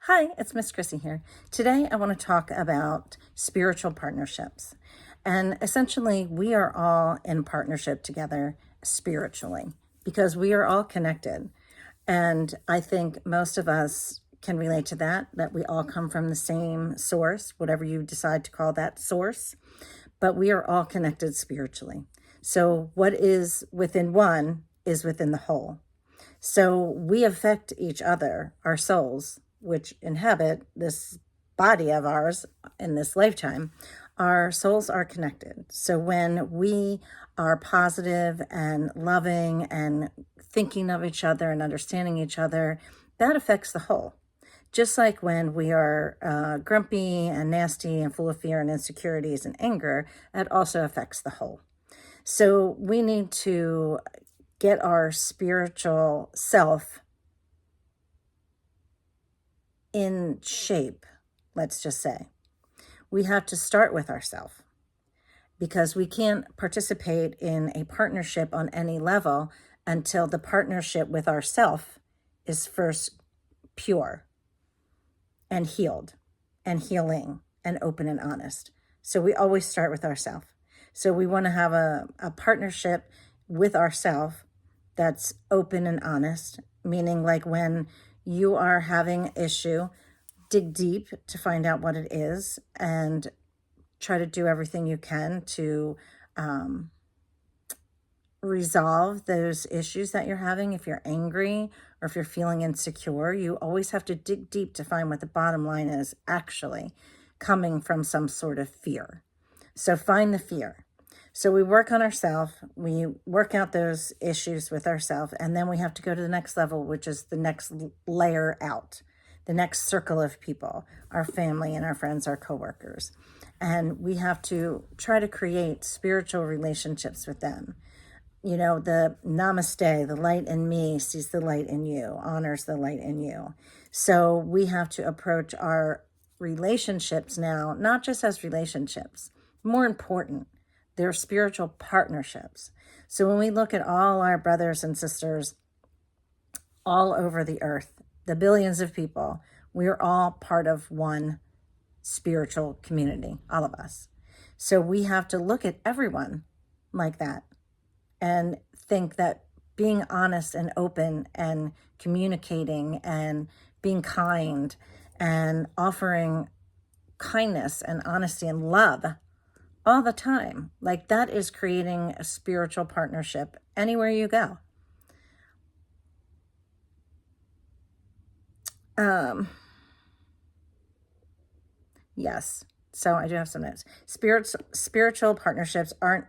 Hi, it's Miss Chrissy here. Today I want to talk about spiritual partnerships. And essentially, we are all in partnership together spiritually because we are all connected. And I think most of us can relate to that we all come from the same source, whatever you decide to call that source, but we are all connected spiritually. So what is within one is within the whole. So we affect each other, our souls, which inhabit this body of ours in this lifetime. Our souls are connected. So when we are positive and loving and thinking of each other and understanding each other, that affects the whole. Just like when we are grumpy and nasty and full of fear and insecurities and anger, that also affects the whole. So we need to get our spiritual self in shape, let's just say. We have to start with ourselves because we can't participate in a partnership on any level until the partnership with ourself is first pure and healed and healing and open and honest. So we always start with ourselves. So we want to have a partnership with ourselves that's open and honest, meaning like when you are having an issue, dig deep to find out what it is and try to do everything you can to resolve those issues that you're having. If you're angry or if you're feeling insecure, you always have to dig deep to find what the bottom line is actually coming from some sort of fear. So find the fear. So we work on ourselves, we work out those issues with ourselves, and then we have to go to the next level, which is the next layer out, the next circle of people, our family and our friends, our coworkers. And we have to try to create spiritual relationships with them. You know, the namaste, the light in me sees the light in you, honors the light in you. So we have to approach our relationships now, not just as relationships, more important, they're spiritual partnerships. So when we look at all our brothers and sisters all over the earth, the billions of people, we're all part of one spiritual community, all of us. So we have to look at everyone like that and think that being honest and open and communicating and being kind and offering kindness and honesty and love all the time, like that is creating a spiritual partnership anywhere you go. Yes, so I do have some notes. Spiritual partnerships aren't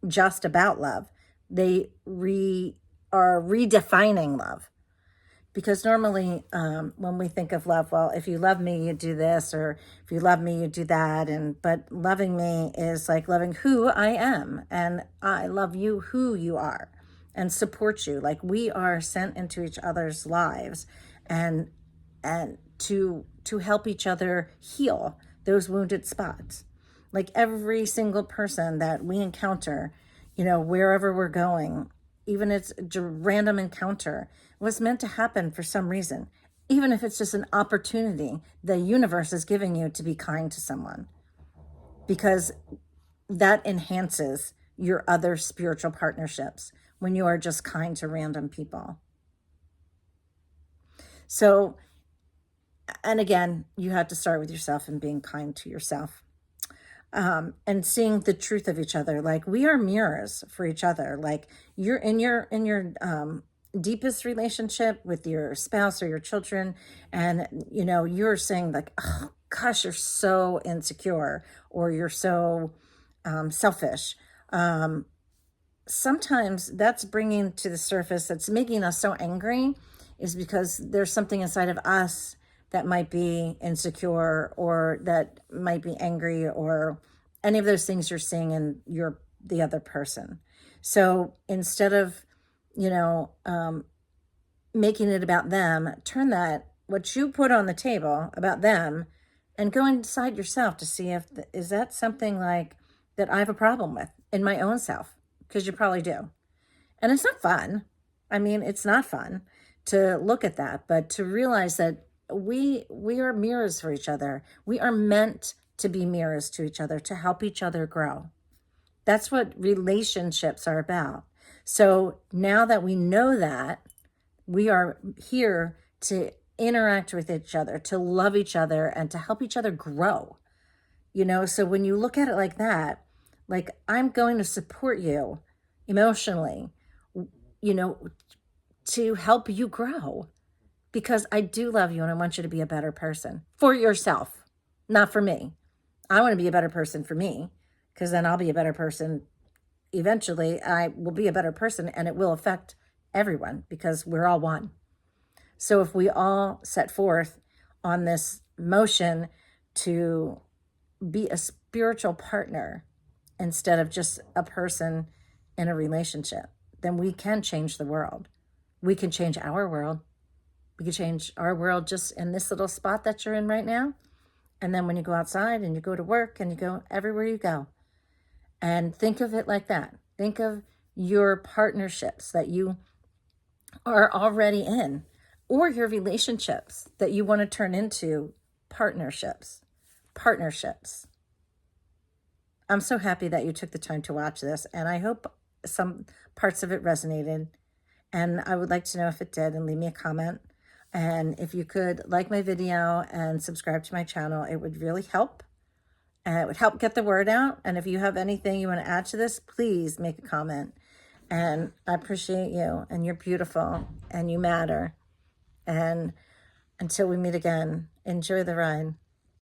just about love. They are redefining love. Because normally when we think of love, well, if you love me, you do this, or if you love me, you do that. But loving me is like loving who I am, and I love you who you are and support you. Like we are sent into each other's lives and to help each other heal those wounded spots. Like every single person that we encounter, you know, wherever we're going, even if it's a random encounter, was meant to happen for some reason. Even if it's just an opportunity the universe is giving you to be kind to someone, because that enhances your other spiritual partnerships when you are just kind to random people. So, and again, you have to start with yourself and being kind to yourself. And seeing the truth of each other. Like we are mirrors for each other. Like you're in your deepest relationship with your spouse or your children, and you know you're saying like, oh gosh, you're so insecure or you're so selfish. Sometimes that's bringing to the surface, that's making us so angry, is because there's something inside of us that might be insecure or that might be angry or any of those things you're seeing in the other person. So instead of, you know, making it about them, turn that, what you put on the table about them, and go inside yourself to see if, is that something like that I have a problem with in my own self? Because you probably do. And it's not fun. I mean, it's not fun to look at that, but to realize that we are mirrors for each other. We are meant to be mirrors to each other, to help each other grow. That's what relationships are about. So now that we know that, we are here to interact with each other, to love each other, and to help each other grow. So when you look at it like that, like, I'm going to support you emotionally, to help you grow, because I do love you and I want you to be a better person for yourself, not for me. I want to be a better person for me, because then I'll be a better person. Eventually, I will be a better person, and it will affect everyone, because we're all one. So if we all set forth on this motion to be a spiritual partner instead of just a person in a relationship, then we can change the world. We can change our world. We can change our world just in this little spot that you're in right now. And then when you go outside and you go to work and you go everywhere you go. And think of it like that. Think of your partnerships that you are already in, or your relationships that you want to turn into partnerships. I'm so happy that you took the time to watch this, and I hope some parts of it resonated. And I would like to know if it did, and leave me a comment. And if you could like my video and subscribe to my channel, it would really help. And it would help get the word out. And if you have anything you want to add to this, please make a comment. And I appreciate you, and you're beautiful, and you matter. And until we meet again, enjoy the ride.